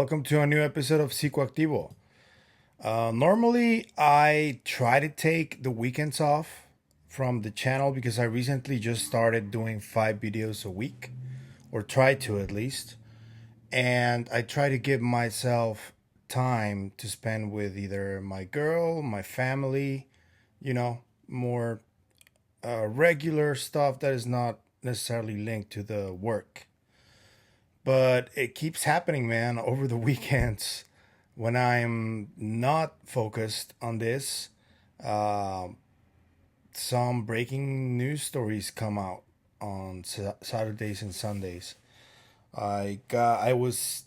welcome to a new episode of Psicoactivo. Normally, I try to take the weekends off from the channel because I recently just started doing 5 videos a week, or try to at least. And I try to give myself time to spend with either my girl, my family, more regular stuff that is not necessarily linked to the work. But it keeps happening, man, over the weekends when I'm not focused on this. Uh, some breaking news stories come out on Saturdays and Sundays. I was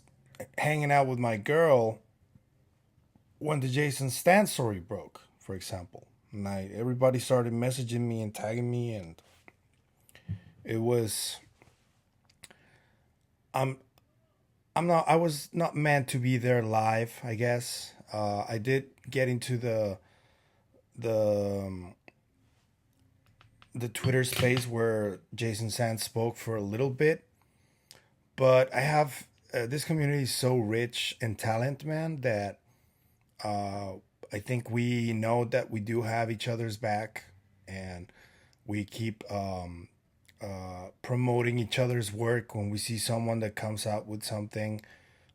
hanging out with my girl when the Jason Stan story broke, for example. And everybody started messaging me and tagging me, and it was I'm I was not meant to be there live, I guess. I did get into the um, the Twitter space where Jason Sand spoke for a little bit, but I have this community is so rich in talent, man, that uh, I think we know that we do have each other's back, and we keep promoting each other's work when we see someone that comes out with something,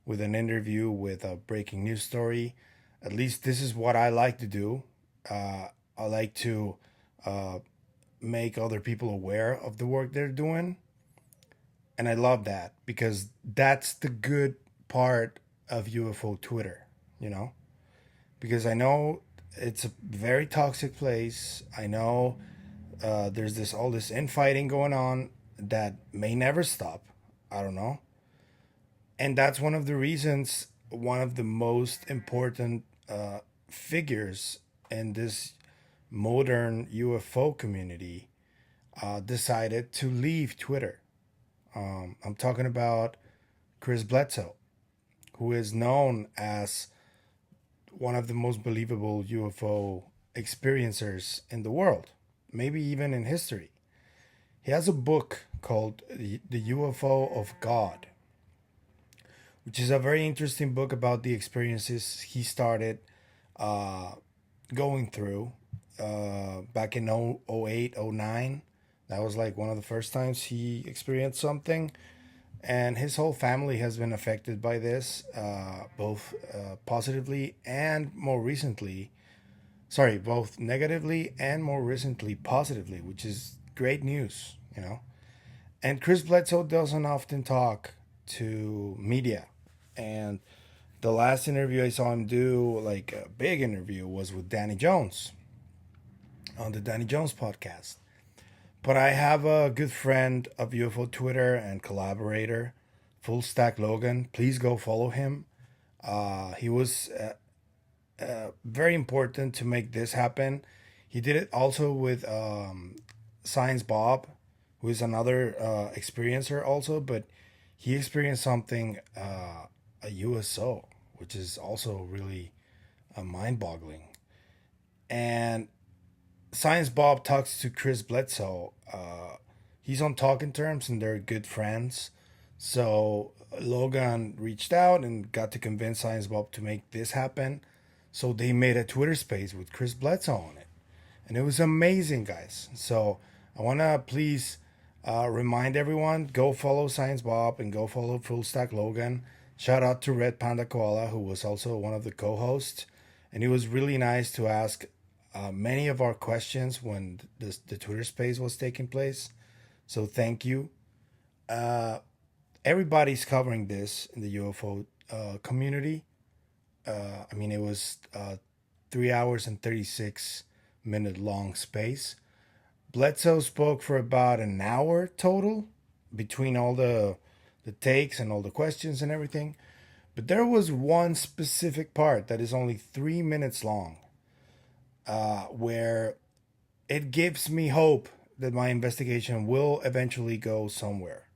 with an interview, with a breaking news story. At least this is what I like to do. I like to uh, make other people aware of the work they're doing. And I love that because that's the good part of UFO Twitter, you know? Because I know it's a very toxic place. I know there's this all this infighting going on that may never stop. I don't know. And that's one of the reasons one of the most important figures in this modern UFO community decided to leave Twitter. I'm talking about Chris Bledsoe, who is known as one of the most believable UFO experiencers in the world, maybe even in history. He has a book called The UFO of God, which is a very interesting book about the experiences he started uh, going through back in 08, 09. That was like one of the first times he experienced something. And his whole family has been affected by this, both positively and more recently. Sorry, both negatively and more recently positively, which is great news, you know. And Chris Bledsoe doesn't often talk to media. And the last interview I saw him do, like a big interview, was with Danny Jones on the Danny Jones podcast. But I have a good friend of UFO Twitter and collaborator, Full Stack Logan. Please go follow him. He was very important to make this happen. He did it also with Science Bob, who is another experiencer also, but he experienced something, a USO, which is also really mind boggling. And Science Bob talks to Chris Bledsoe. He's on talking terms and they're good friends. So Logan reached out and got to convince Science Bob to make this happen. So they made a Twitter space with Chris Bledsoe on it. And it was amazing, guys. So I want to please remind everyone, go follow Science Bob and go follow Full Stack Logan. Shout out to Red Panda Koala, who was also one of the co hosts. And it was really nice to ask many of our questions when the Twitter space was taking place. So thank you. Uh, Everybody's covering this in the UFO community. I mean, it was 3 hours and 36 minute long space. Bledsoe spoke for about an hour total between all the takes and all the questions and everything. But there was one specific part that is only 3 minutes long, where it gives me hope that my investigation will eventually go somewhere.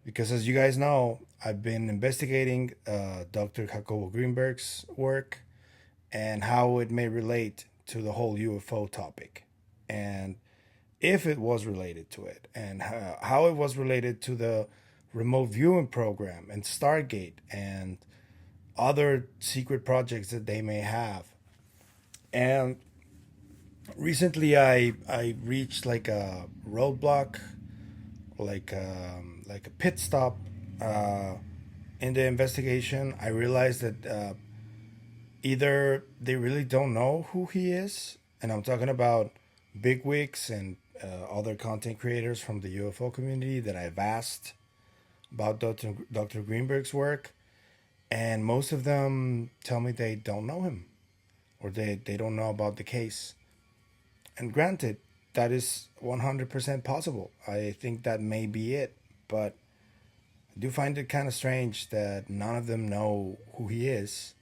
Because as you guys know, I've been investigating Dr. Jacobo Grinberg's work and how it may relate to the whole UFO topic, and if it was related to it, and how it was related to the remote viewing program and Stargate, and other secret projects that they may have. And recently I reached like a roadblock, like a pit stop uh, in the investigation. I realized that either they really don't know who he is, and I'm talking about bigwigs and other content creators from the UFO community that I've asked about Dr. Greenberg's work, and most of them tell me they don't know him or they don't know about the case. And granted, that is 100% possible. I think that may be it, but I do find it kind of strange that none of them know who he is,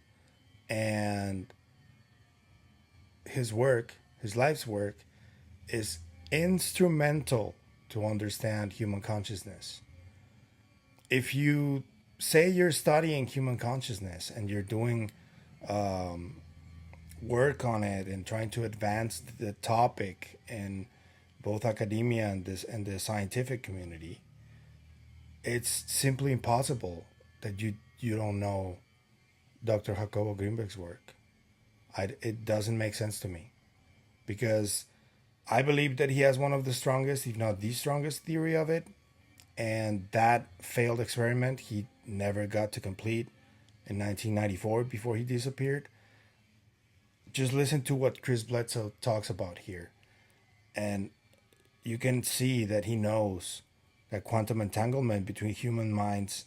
and his work, his life's work, is instrumental to understand human consciousness. If you say you're studying human consciousness and you're doing work on it and trying to advance the topic in both academia and this and the scientific community, it's simply impossible that you don't know Dr. Jacobo Grinberg's work. It doesn't make sense to me because I believe that he has one of the strongest, if not the strongest, theory of it, and that failed experiment he never got to complete in 1994 before he disappeared. Just listen to what Chris Bledsoe talks about here, and you can see that he knows that quantum entanglement between human minds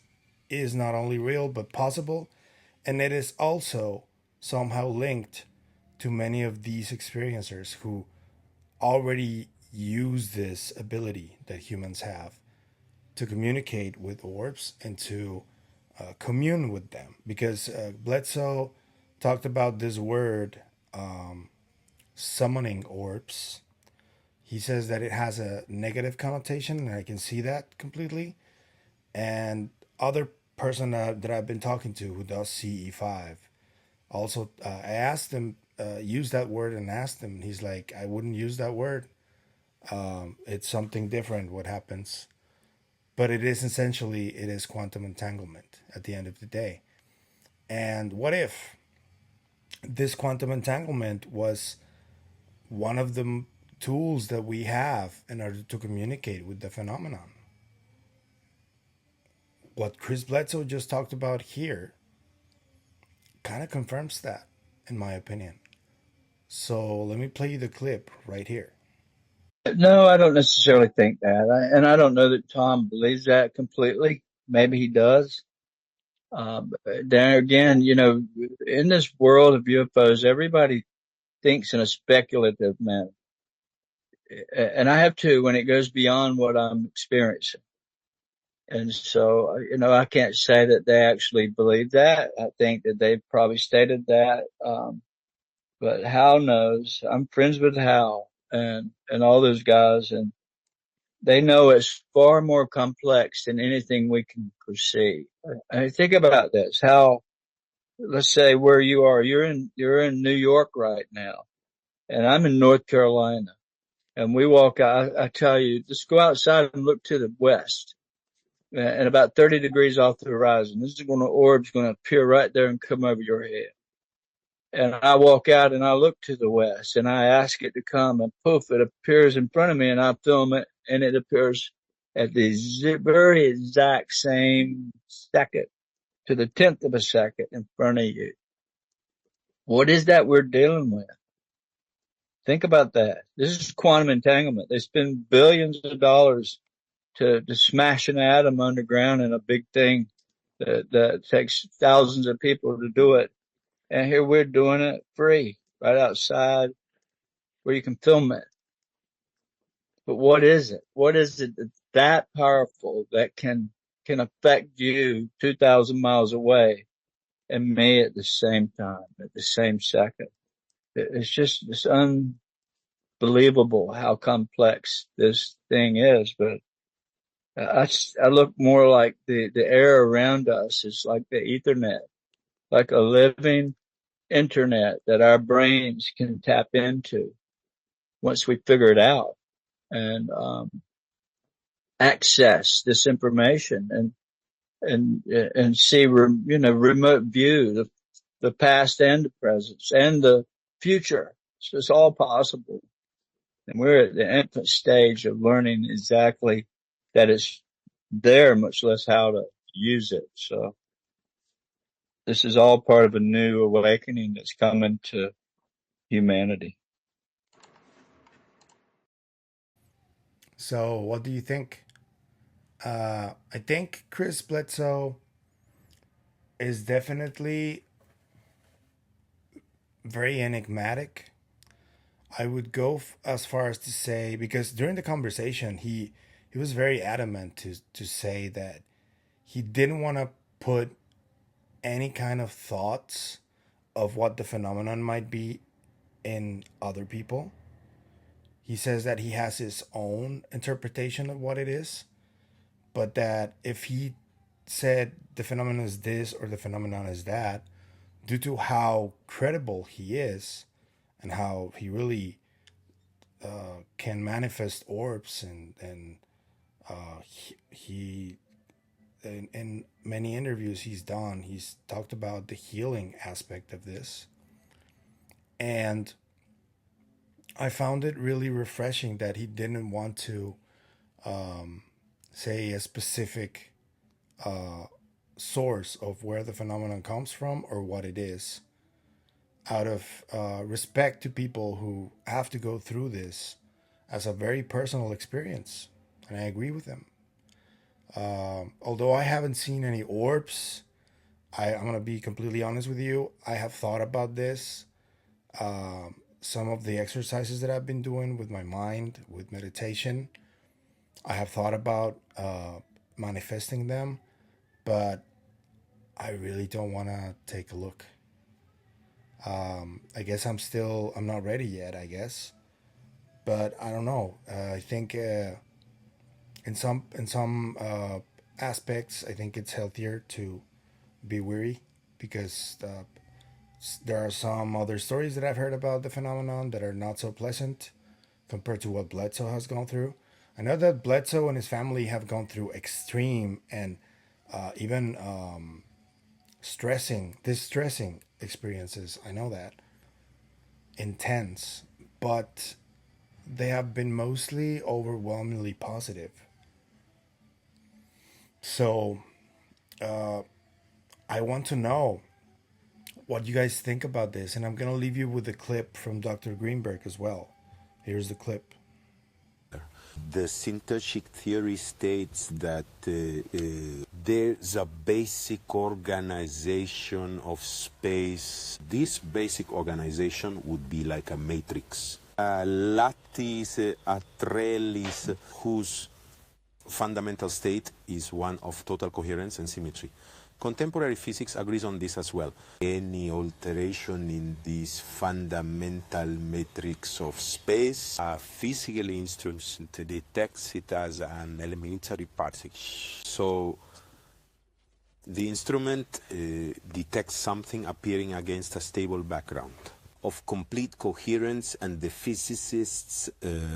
is not only real but possible, and it is also somehow linked to many of these experiencers who already use this ability that humans have to communicate with orbs and to commune with them. Because Bledsoe talked about this word, summoning orbs. He says that it has a negative connotation, and I can see that completely. And other person that I've been talking to who does CE5 also, I asked him, use that word, and asked him, and he's like, I wouldn't use that word. It's something different what happens, but it is essentially, it is quantum entanglement at the end of the day. And what if this quantum entanglement was one of the tools that we have in order to communicate with the phenomenon? What Chris Bledsoe just talked about here kind of confirms that, in my opinion. So let me play you the clip right here. No, I don't necessarily think that. And I don't know that Tom believes that completely. Maybe he does. There again, in this world of UFOs, everybody thinks in a speculative manner. And I have to when it goes beyond what I'm experiencing. And so, I can't say that they actually believe that. I think that they've probably stated that. But Hal knows. I'm friends with Hal and all those guys. And they know it's far more complex than anything we can perceive. I think about this. How, let's say where you are, you're in New York right now, and I'm in North Carolina, and we walk out. I tell you, just go outside and look to the west, and about 30 degrees off the horizon, this is orb's going to appear right there and come over your head. And I walk out and I look to the west and I ask it to come, and poof, it appears in front of me, and I film it, and it appears at the very exact same second, to the 10th of a second in front of you. What is that we're dealing with? Think about that. This is quantum entanglement. They spend billions of dollars to smash an atom underground in a big thing that takes thousands of people to do it. And here we're doing it free, right outside where you can film it. But what is it? What is it that's that powerful that can affect you 2,000 miles away and me at the same time, at the same second? It's just, it's unbelievable how complex this thing is. But I look more like the air around us is like the Ethernet, like a living internet that our brains can tap into once we figure it out and access this information. And and see, remote view, the past and the present and the future. So it's all possible. And we're at the infant stage of learning exactly that it's there, much less how to use it. So this is all part of a new awakening that's coming to humanity. So, what do you think? I think Chris Bledsoe is definitely very enigmatic. I would go as far as to say, because during the conversation he was very adamant to say that he didn't want to put any kind of thoughts of what the phenomenon might be in other people. He says that he has his own interpretation of what it is, but that if he said the phenomenon is this or the phenomenon is that, due to how credible he is and how he really can manifest orbs, and he in many interviews he's talked about the healing aspect of this. And I found it really refreshing that he didn't want to say a specific source of where the phenomenon comes from or what it is, out of respect to people who have to go through this as a very personal experience. And I agree with him. Although I haven't seen any orbs, I'm going to be completely honest with you. I have thought about this. Some of the exercises that I've been doing with my mind, with meditation, I have thought about manifesting them, but I really don't want to take a look. I guess I'm not ready yet, I guess. But I don't know. I think in some aspects, I think it's healthier to be weary, because there are some other stories that I've heard about the phenomenon that are not so pleasant compared to what Bledsoe has gone through. I know that Bledsoe and his family have gone through extreme and even distressing experiences. I know that. Intense. But they have been mostly overwhelmingly positive. So I want to know what you guys think about this, and I'm going to leave you with a clip from Dr. Grinberg as well. Here's the clip. The syntactic theory states that there's a basic organization of space. This basic organization would be like a matrix. A lattice, a trellis, whose fundamental state is one of total coherence and symmetry. Contemporary physics agrees on this as well. Any alteration in this fundamental matrix of space, a physical instrument detects it as an elementary particle. So the instrument detects something appearing against a stable background of complete coherence, and the physicists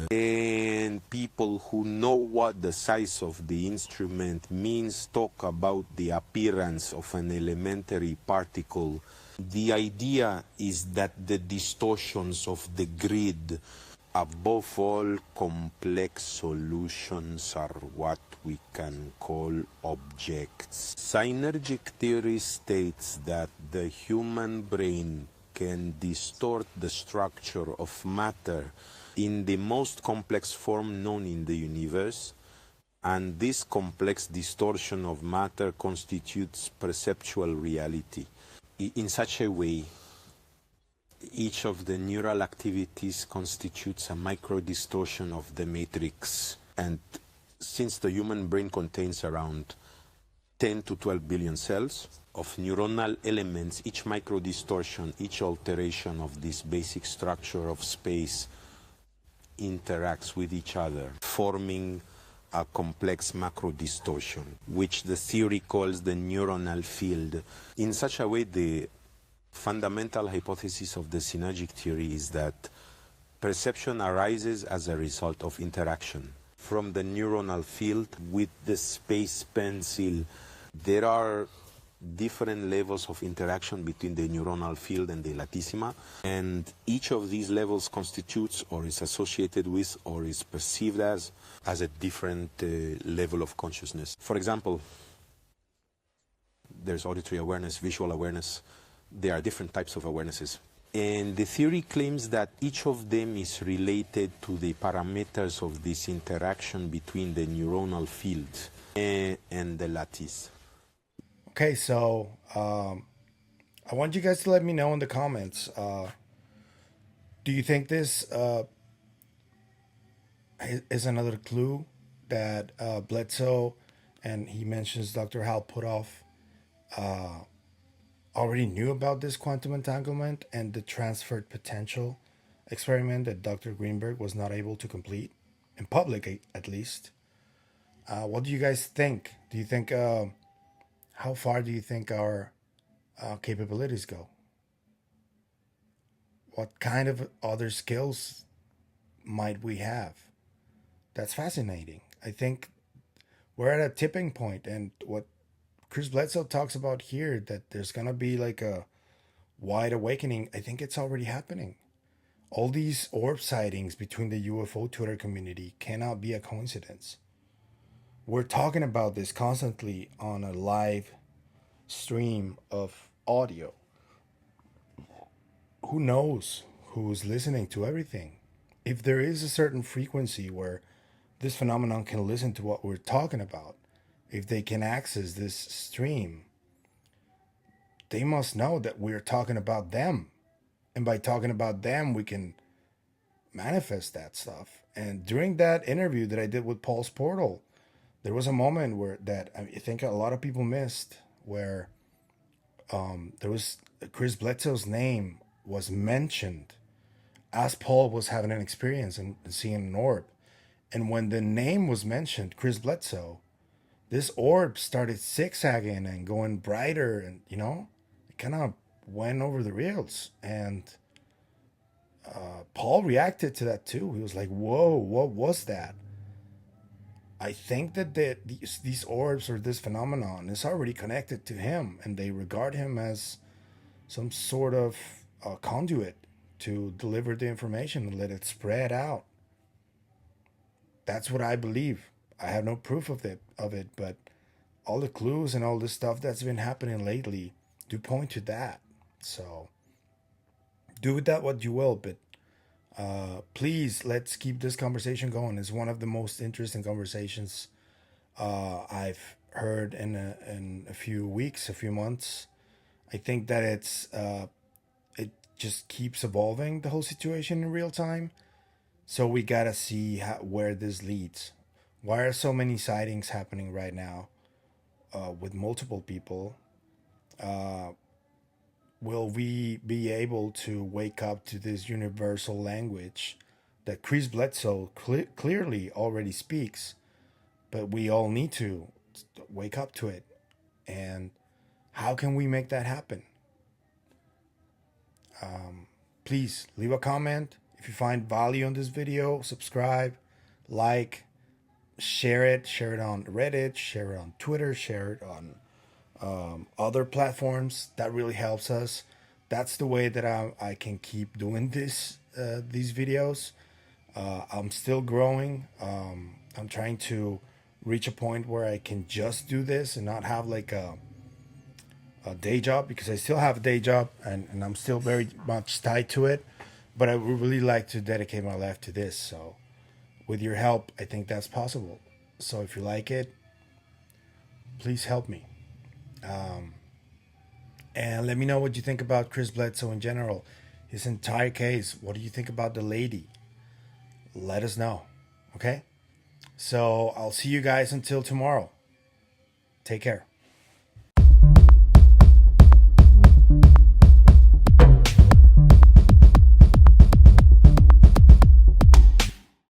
and people who know what the size of the instrument means talk about the appearance of an elementary particle. The idea is that the distortions of the grid, above all complex solutions, are what we can call objects. Synergic theory states that the human brain can distort the structure of matter in the most complex form known in the universe, and this complex distortion of matter constitutes perceptual reality. In such a way, each of the neural activities constitutes a micro-distortion of the matrix, and since the human brain contains around 10 to 12 billion cells of neuronal elements, each micro-distortion, each alteration of this basic structure of space interacts with each other, forming a complex macro-distortion, which the theory calls the neuronal field. In such a way, the fundamental hypothesis of the synergic theory is that perception arises as a result of interaction from the neuronal field with the space pencil There are different levels of interaction between the neuronal field and the latissima, and each of these levels constitutes or is associated with or is perceived as a different level of consciousness. For example, there's auditory awareness, visual awareness. There are different types of awarenesses. And the theory claims that each of them is related to the parameters of this interaction between the neuronal field and the lattice. Okay, so I want you guys to let me know in the comments. Do you think this is another clue that Bledsoe, and he mentions Dr. Hal Puthoff, already knew about this quantum entanglement and the transferred potential experiment that Dr. Grinberg was not able to complete, in public at least? What do you guys think? Do you think, how far do you think our capabilities go? What kind of other skills might we have? That's fascinating. I think we're at a tipping point, and what Chris Bledsoe talks about here, that there's gonna be like a wide awakening. I think it's already happening. All these orb sightings between the UFO Twitter community cannot be a coincidence. We're talking about this constantly on a live stream of audio. Who knows who's listening to everything? If there is a certain frequency where this phenomenon can listen to what we're talking about, if they can access this stream, they must know that we're talking about them. And by talking about them, we can manifest that stuff. And during that interview that I did with Paul's Portal, there was a moment where that I think a lot of people missed, where there was Chris Bledsoe's name was mentioned as Paul was having an experience and seeing an orb. And when the name was mentioned, Chris Bledsoe, this orb started zigzagging and going brighter, and it kind of went over the rails. And Paul reacted to that too. He was like, "Whoa, what was that?" I think that these orbs or this phenomenon is already connected to him, and they regard him as some sort of conduit to deliver the information and let it spread out. That's what I believe. I have no proof of it, but all the clues and all the stuff that's been happening lately do point to that. So do with that what you will, but please, let's keep this conversation going. It's one of the most interesting conversations I've heard in a few weeks, a few months. I think that it just keeps evolving, the whole situation in real time. So we gotta see where this leads. Why are so many sightings happening right now with multiple people? Will we be able to wake up to this universal language that Chris Bledsoe clearly already speaks, but we all need to wake up to it? And how can we make that happen? Please leave a comment. If you find value in this video, subscribe, like, share it on Reddit, share it on Twitter, share it on other platforms. That really helps us. That's the way that I can keep doing these videos. I'm still growing. I'm trying to reach a point where I can just do this and not have like a day job, because I still have a day job and I'm still very much tied to it. But I would really like to dedicate my life to this. So with your help, I think that's possible. So if you like it, please help me. And let me know what you think about Chris Bledsoe in general, his entire case. What do you think about the lady? Let us know. Okay? So I'll see you guys until tomorrow. Take care.